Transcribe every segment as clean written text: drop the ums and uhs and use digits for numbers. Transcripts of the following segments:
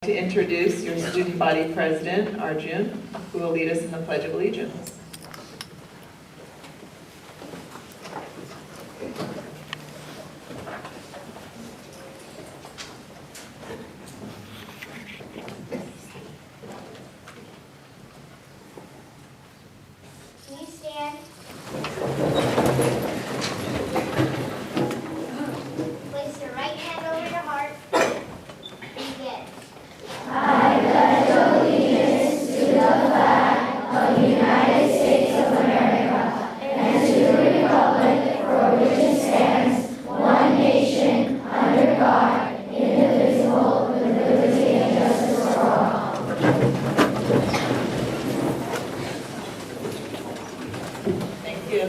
To introduce your student body president, Arjun, who will lead us in the Pledge of Allegiance. Please stand. Place your right hand over your heart. Begin. I pledge allegiance to the flag of the United States of America and to the republic for which it stands, one nation, under God, indivisible, with liberty and justice for all. Thank you.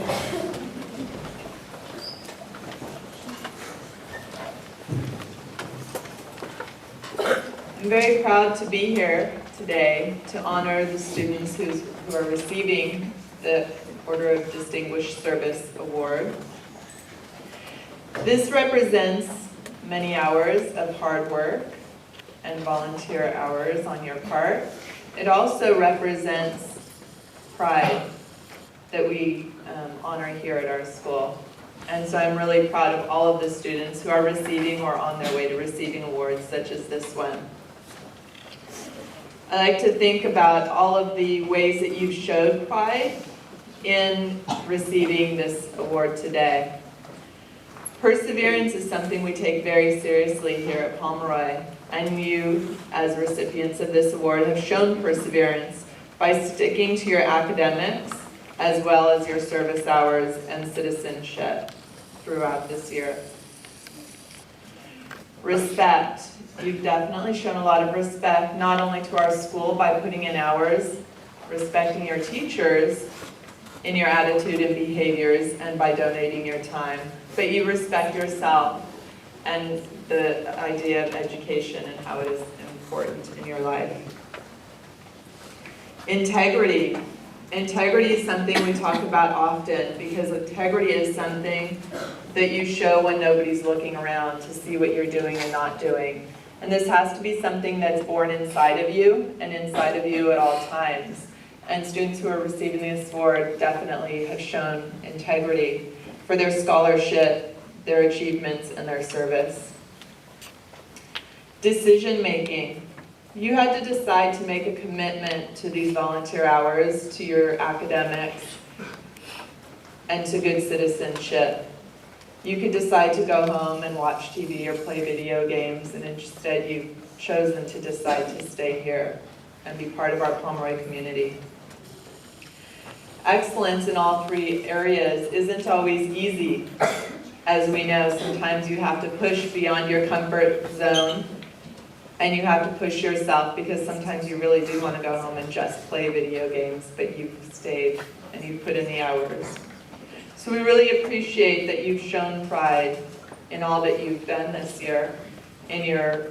I'm very proud to be here today to honor the students who are receiving the Order of Distinguished Service Award. This represents many hours of hard work and volunteer hours on your part. It also represents pride that we honor here at our school. And so I'm really proud of all of the students who are receiving or on their way to receiving awards such as this one. I like to think about all of the ways that you've showed pride in receiving this award today. Perseverance is something we take very seriously here at Pomoroy, and you, as recipients of this award, have shown perseverance by sticking to your academics as well as your service hours and citizenship throughout this year. Respect. You've definitely shown a lot of respect, not only to our school by putting in hours, respecting your teachers in your attitude and behaviors, and by donating your time, but you respect yourself and the idea of education and how it is important in your life. Integrity. Integrity is something we talk about often because integrity is something that you show when nobody's looking around to see what you're doing and not doing. And this has to be something that's born inside of you and inside of you at all times. And students who are receiving this award definitely have shown integrity for their scholarship, their achievements, and their service. Decision making. You had to decide to make a commitment to these volunteer hours, to your academics, and to good citizenship. You could decide to go home and watch TV or play video games, and instead you've chosen to decide to stay here and be part of our Pomoroy community. Excellence in all three areas isn't always easy. As we know, sometimes you have to push beyond your comfort zone, and you have to push yourself because sometimes you really do want to go home and just play video games, but you've stayed and you've put in the hours. So we really appreciate that you've shown pride in all that you've done this year in your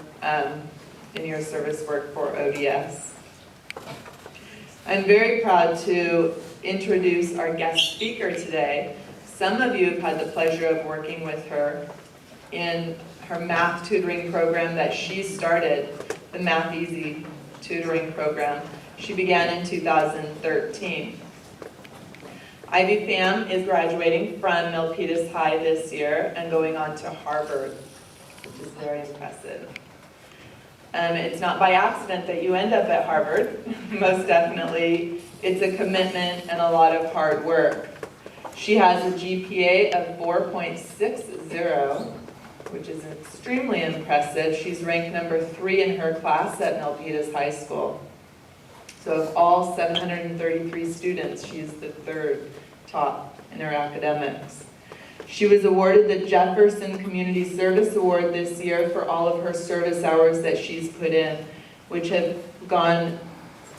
service work for ODS. I'm very proud to introduce our guest speaker today. Some of you have had the pleasure of working with her in her math tutoring program that she started, the Math Easy tutoring program. She began in 2013. Ivy Pham is graduating from Milpitas High this year and going on to Harvard, which is very impressive. It's not by accident that you end up at Harvard. Most definitely, it's a commitment and a lot of hard work. She has a GPA of 4.60, which is extremely impressive. She's ranked number 3 in her class at Milpitas High School. So of all 733 students, she's the 3rd top in her academics. She was awarded the Jefferson Community Service Award this year for all of her service hours that she's put in, which have gone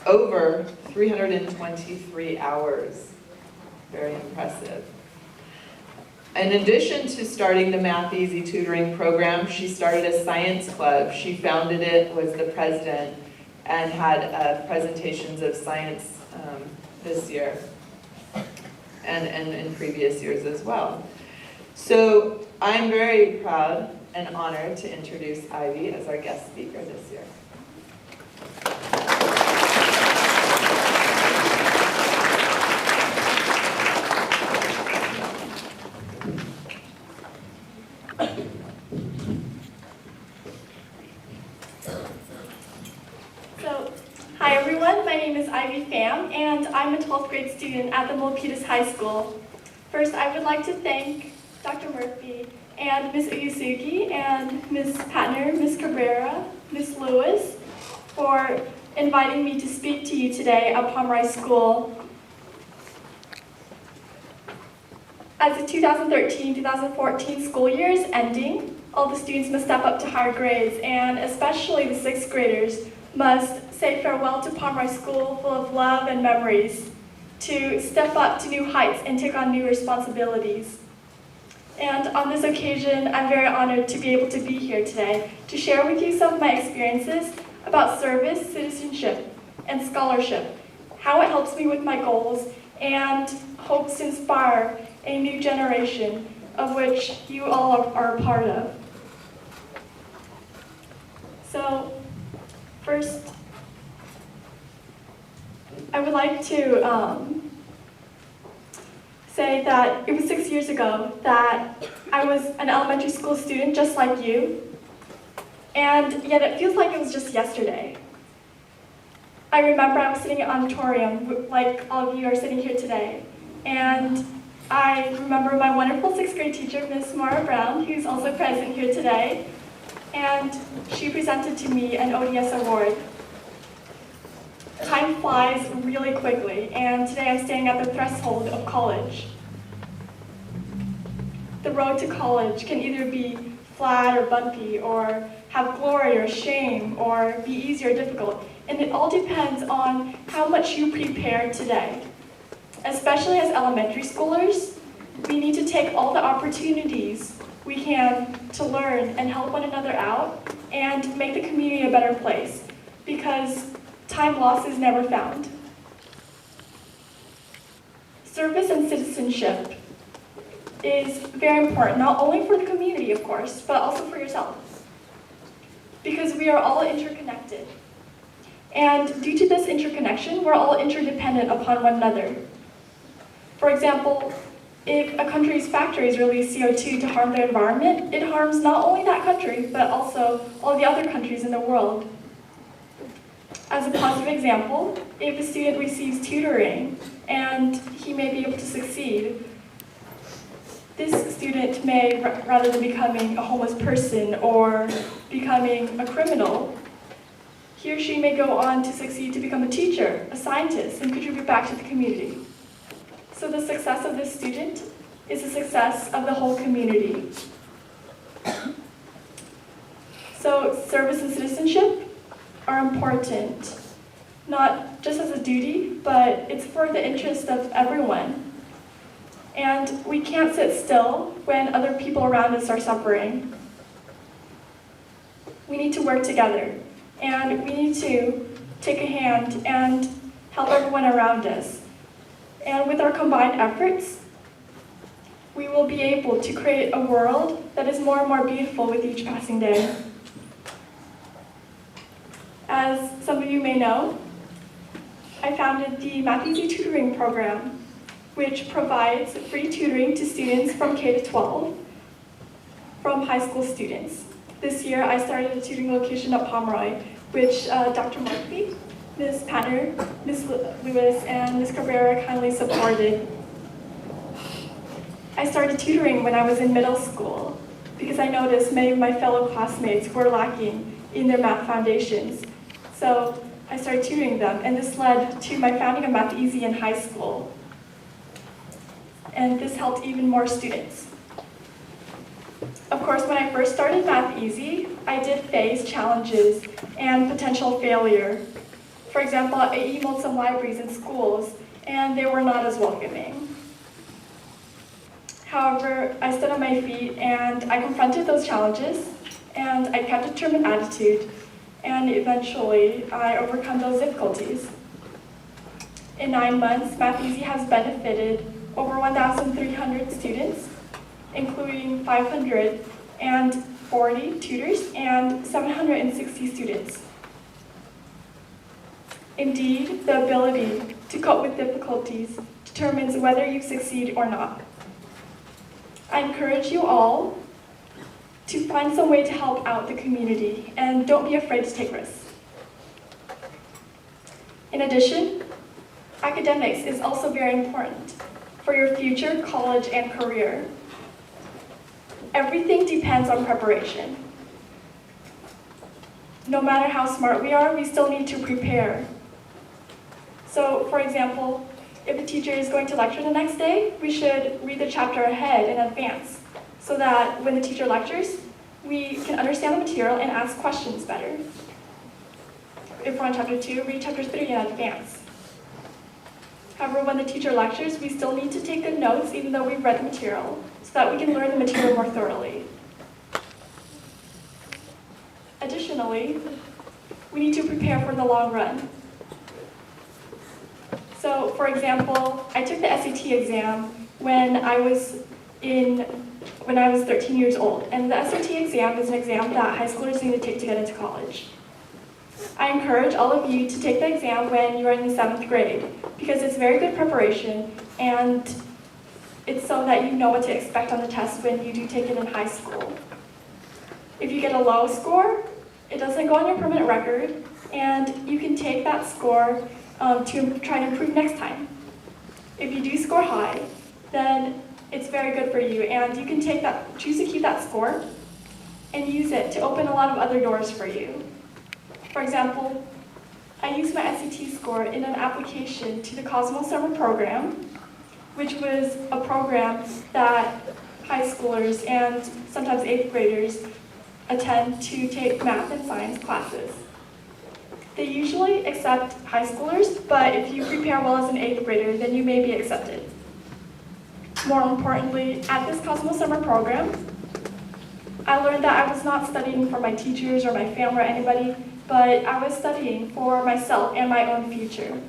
over 323 hours. Very impressive. In addition to starting the Math Easy tutoring program, she started a science club. She founded it, was the president, and had presentations of science this year and in previous years as well. So I'm very proud and honored to introduce Ivy as our guest speaker this year. Hi everyone, my name is Pham, and I'm a 12th grade student at the Milpitas High School. First, I would like to thank Dr. Murphy and Ms. Uyusugi and Ms. Patner, Ms. Cabrera, Ms. Lewis for inviting me to speak to you today at Pomoroy School. As the 2013-2014 school year is ending, all the students must step up to higher grades, and especially the 6th graders must say farewell to Pomoroy School full of love and memories, to step up to new heights and take on new responsibilities. And on this occasion, I'm very honored to be able to be here today to share with you some of my experiences about service, citizenship, and scholarship, how it helps me with my goals, and hopes to inspire a new generation of which you all are a part of. So, first, I would like to say that it was 6 years ago that I was an elementary school student just like you, and yet it feels like it was just yesterday. I remember I was sitting in an auditorium like all of you are sitting here today, and I remember my wonderful 6th grade teacher, Miss Mara Brown, who's also present here today, and she presented to me an ODS award. Time flies really quickly, and today I'm standing at the threshold of college. The road to college can either be flat or bumpy, or have glory or shame, or be easy or difficult, and it all depends on how much you prepare today. Especially as elementary schoolers, we need to take all the opportunities we can to learn and help one another out and make the community a better place, because time lost is never found. Service and citizenship is very important, not only for the community, of course, but also for yourself, because we are all interconnected. And due to this interconnection, we're all interdependent upon one another. For example, if a country's factories release CO2 to harm their environment, it harms not only that country, but also all the other countries in the world. As a positive example, if a student receives tutoring and he may be able to succeed, this student may, rather than becoming a homeless person or becoming a criminal, he or she may go on to succeed to become a teacher, a scientist, and contribute back to the community. So the success of this student is the success of the whole community. So service and citizenship are important, not just as a duty, but it's for the interest of everyone. And we can't sit still when other people around us are suffering. We need to work together, and we need to take a hand and help everyone around us. And with our combined efforts, we will be able to create a world that is more and more beautiful with each passing day. As some of you may know, I founded the Math Easy tutoring program, which provides free tutoring to students from K to 12 from high school students. This year, I started a tutoring location at Pomoroy, which Dr. Murphy, Ms. Patner, Ms. Lewis, and Ms. Cabrera kindly supported. I started tutoring when I was in middle school because I noticed many of my fellow classmates were lacking in their math foundations. So I started tutoring them, and this led to my founding of Math Easy in high school. And this helped even more students. Of course, when I first started Math Easy, I did face challenges and potential failure. For example, I emailed some libraries and schools, and they were not as welcoming. However, I stood on my feet, and I confronted those challenges, and I kept a determined attitude, and eventually, I overcome those difficulties. In 9 months, Math Easy has benefited over 1,300 students, including 540 tutors and 760 students. Indeed, the ability to cope with difficulties determines whether you succeed or not. I encourage you all to find some way to help out the community, and don't be afraid to take risks. In addition, academics is also very important for your future college and career. Everything depends on preparation. No matter how smart we are, we still need to prepare. So, for example, if a teacher is going to lecture the next day, we should read the chapter ahead in advance so that when the teacher lectures, we can understand the material and ask questions better. If we're on chapter 2, read chapter 3 in advance. However, when the teacher lectures, we still need to take good notes even though we've read the material so that we can learn the material more thoroughly. Additionally, we need to prepare for the long run. So, for example, I took the SAT exam when I was 13 years old, and the SAT exam is an exam that high schoolers need to take to get into college. I encourage all of you to take the exam when you are in the 7th grade because it's very good preparation and it's so that you know what to expect on the test when you do take it in high school. If you get a low score, it doesn't go on your permanent record and you can take that score to try to improve next time. If you do score high, then it's very good for you and you can choose to keep that score and use it to open a lot of other doors for you. For example, I used my SAT score in an application to the Cosmos Summer Program, which was a program that high schoolers and sometimes 8th graders attend to take math and science classes. They usually accept high schoolers, but if you prepare well as an 8th grader, then you may be accepted. More importantly, at this Cosmos Summer Program, I learned that I was not studying for my teachers or my family or anybody, but I was studying for myself and my own future.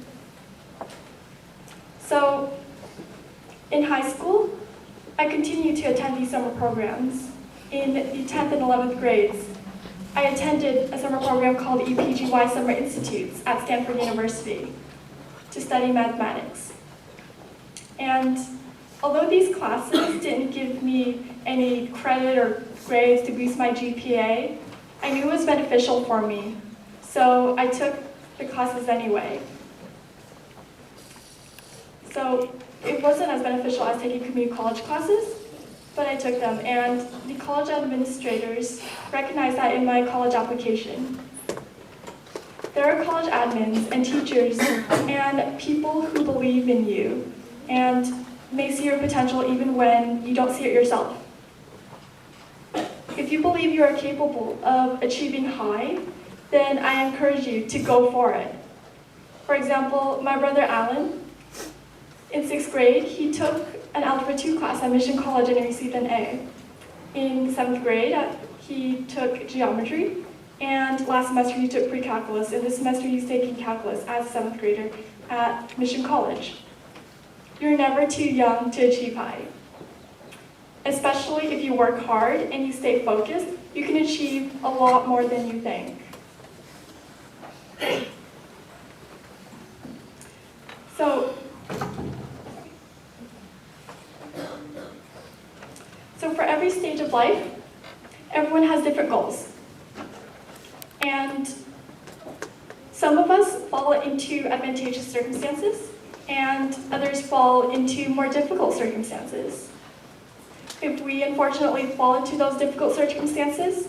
So, in high school, I continued to attend these summer programs. In the 10th and 11th grades, I attended a summer program called EPGY Summer Institutes at Stanford University to study mathematics. And although these classes didn't give me any credit or grades to boost my GPA, I knew it was beneficial for me. So I took the classes anyway. So it wasn't as beneficial as taking community college classes, but I took them, and the college administrators recognized that in my college application. There are college admins and teachers and people who believe in you and may see your potential even when you don't see it yourself. If you believe you are capable of achieving high, then I encourage you to go for it. For example, my brother Alan, in 6th grade, he took an Algebra 2 class at Mission College and he received an A. In 7th grade, he took geometry, and last semester he took pre-calculus, and this semester he's taking calculus as a 7th grader at Mission College. You're never too young to achieve high. Especially if you work hard and you stay focused, you can achieve a lot more than you think. So for every stage of life, everyone has different goals. And some of us fall into advantageous circumstances, and others fall into more difficult circumstances. If we unfortunately fall into those difficult circumstances,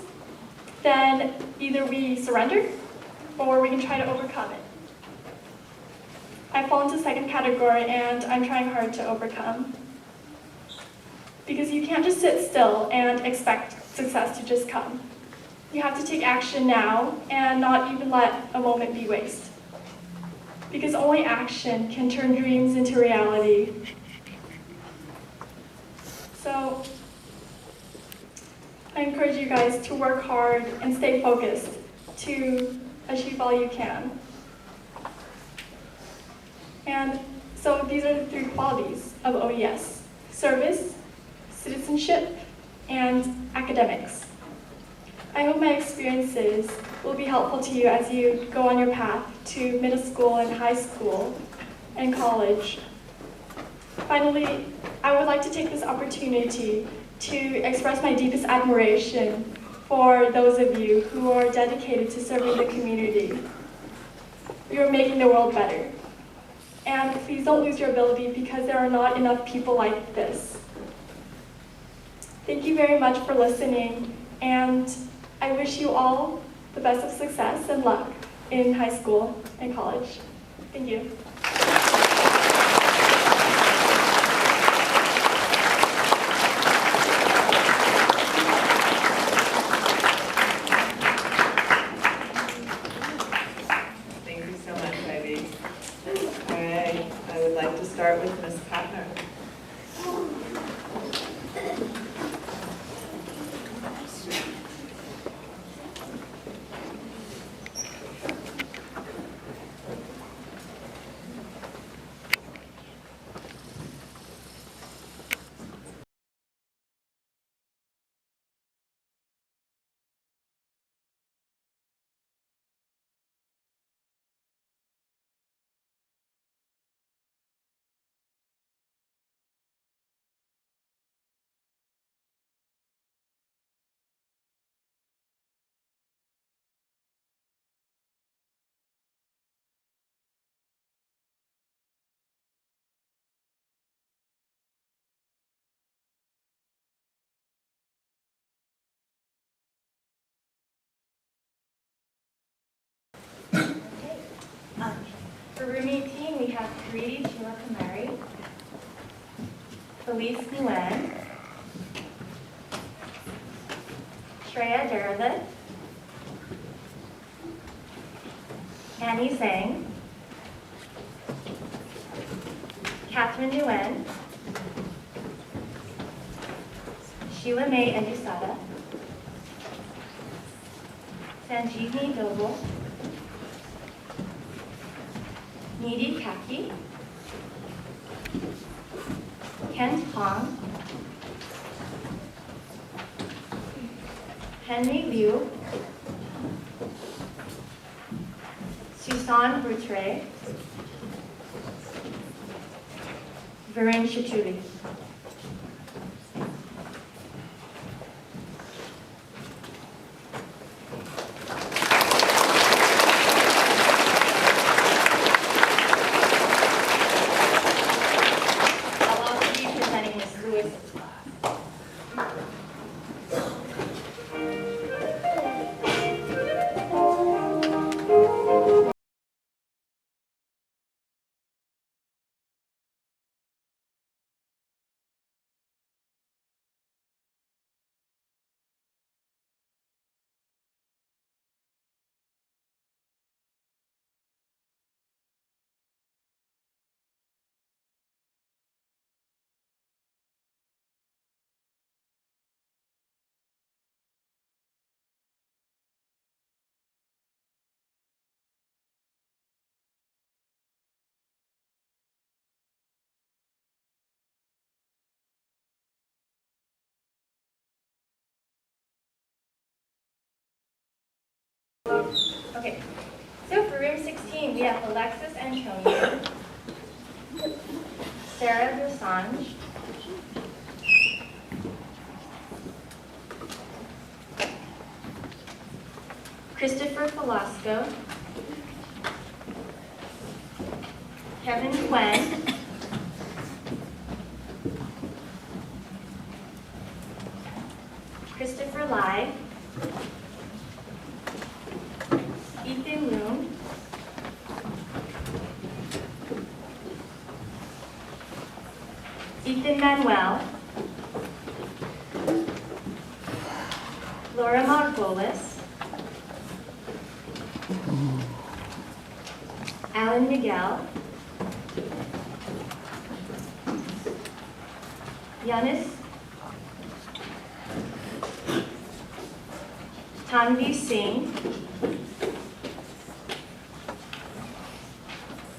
then either we surrender or we can try to overcome it. I fall into the second category and I'm trying hard to overcome. Because you can't just sit still and expect success to just come. You have to take action now and not even let a moment be wasted. Because only action can turn dreams into reality. So, I encourage you guys to work hard and stay focused to achieve all you can. And so these are the 3 qualities of OES: service, citizenship, and academics. I hope my experiences will be helpful to you as you go on your path to middle school and high school and college. Finally, I would like to take this opportunity to express my deepest admiration for those of you who are dedicated to serving the community. you're making the world better. And please don't lose your ability because there are not enough people like this. Thank you very much for listening, and I wish you all the best of success and luck in high school and college. Thank you. Thank you so much, Ivy. All right, I would like to start with Ms. Patner. For room 18, we have Kariti Chilakamari, Felice Nguyen, Shreya Deravid, Annie Zhang, Catherine Nguyen, Sheila May Edusada, Sanjeevni Doval, Needy Kaki, Kent Hong, Henry Liu, Susan Boutre, Varun Shatuli. I'll also be presenting Ms. Lewis's class. Okay, so for room 16, we have Alexis Antonio, Sarah Dosange, Christopher Velasco, Kevin Quinn, Christopher Lai, Ethan Loom, Ethan Manuel, Laura Margolis, Alan Miguel, Yanis Tanvi Singh,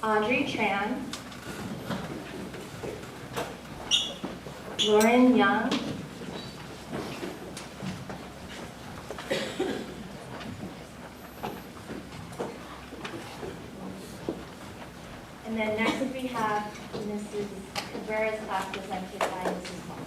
Audrey Tran, Lauren Young, and then next we have Mrs. Cabrera's class presented by Mrs. Hall.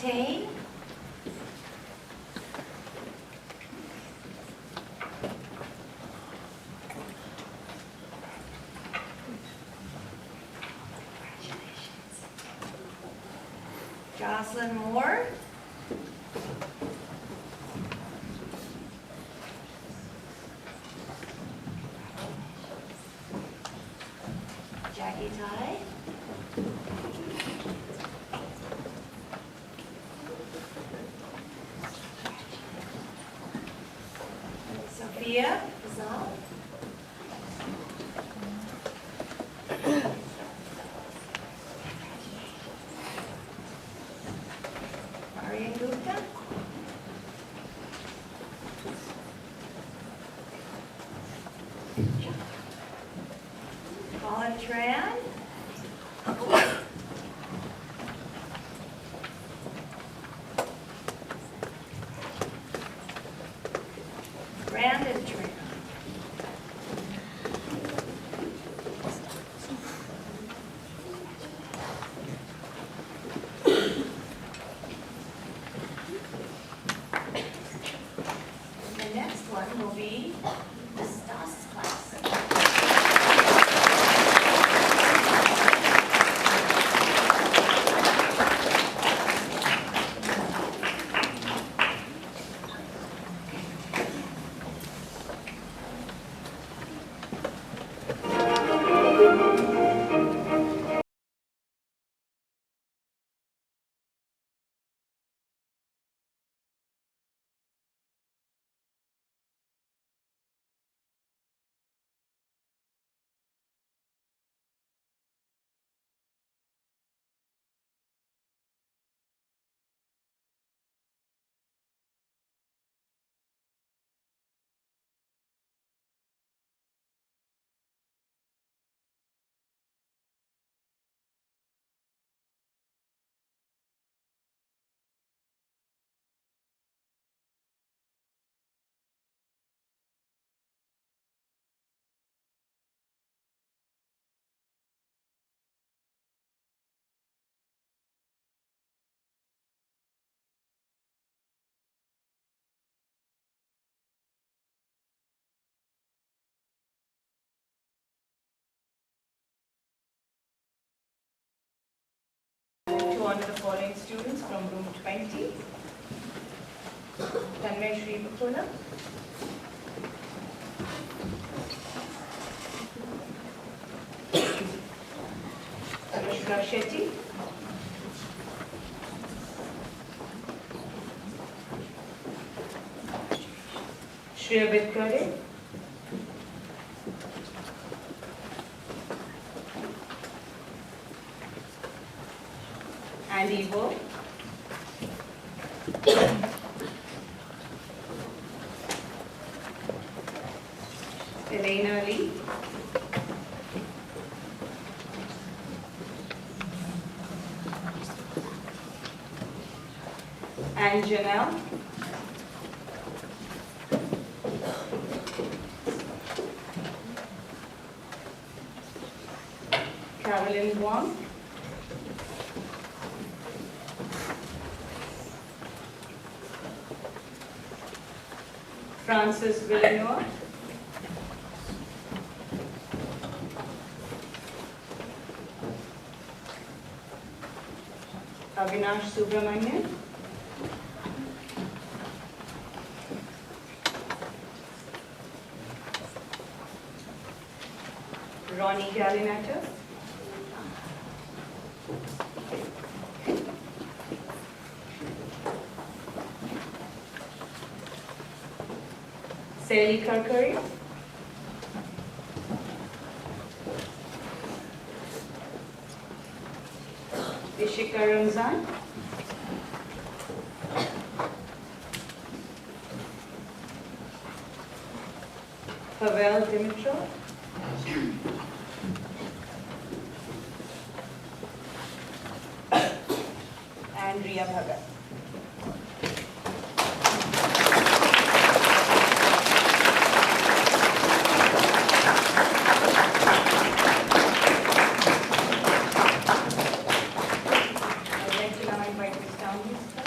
abstain? Jocelyn Moore. Jackie Ty. Sophia Zal. Marian Gupta. Colin Tran. Brandon Tran. The next one will be the Stas class. To honor the following students from room 20. Tanmay Shrivakula. Anushka Shetty. Shreya Bitkare. And Evo. Elena Lee. And Janelle. Carolyn Wong. Francis Villanova. Avinash Subramanian. Ronnie Gallinato. Sally Karkari. Ishika Ramzan. Pavel Dimitrov. And Riya Bhagat. I'd like to now invite Ms. Townley.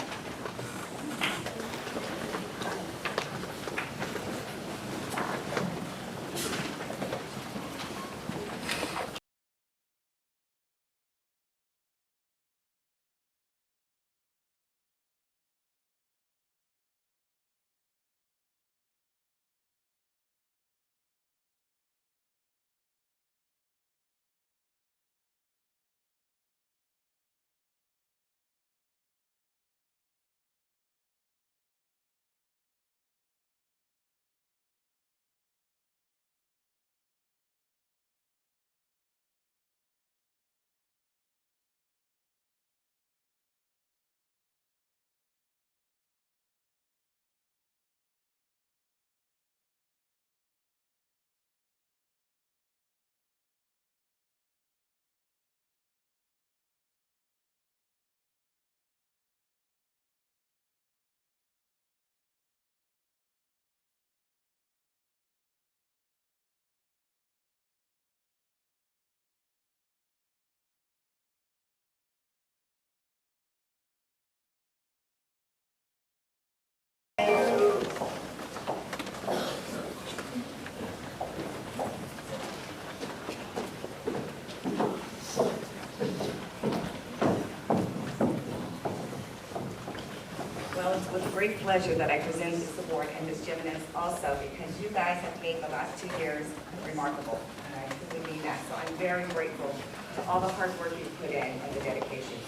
it's with great pleasure that I present this award and Ms. Jimenez also, because you guys have made the last 2 years remarkable, and I truly mean that. So I'm very grateful to all the hard work you put in and the dedication.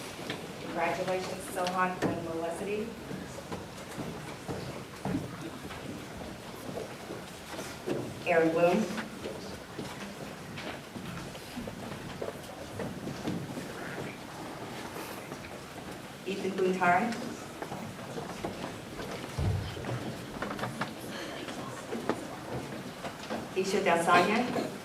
Congratulations, Sohan and Melicity. Aaron Bloom. Ethan Buntari. Isha Dalsanya.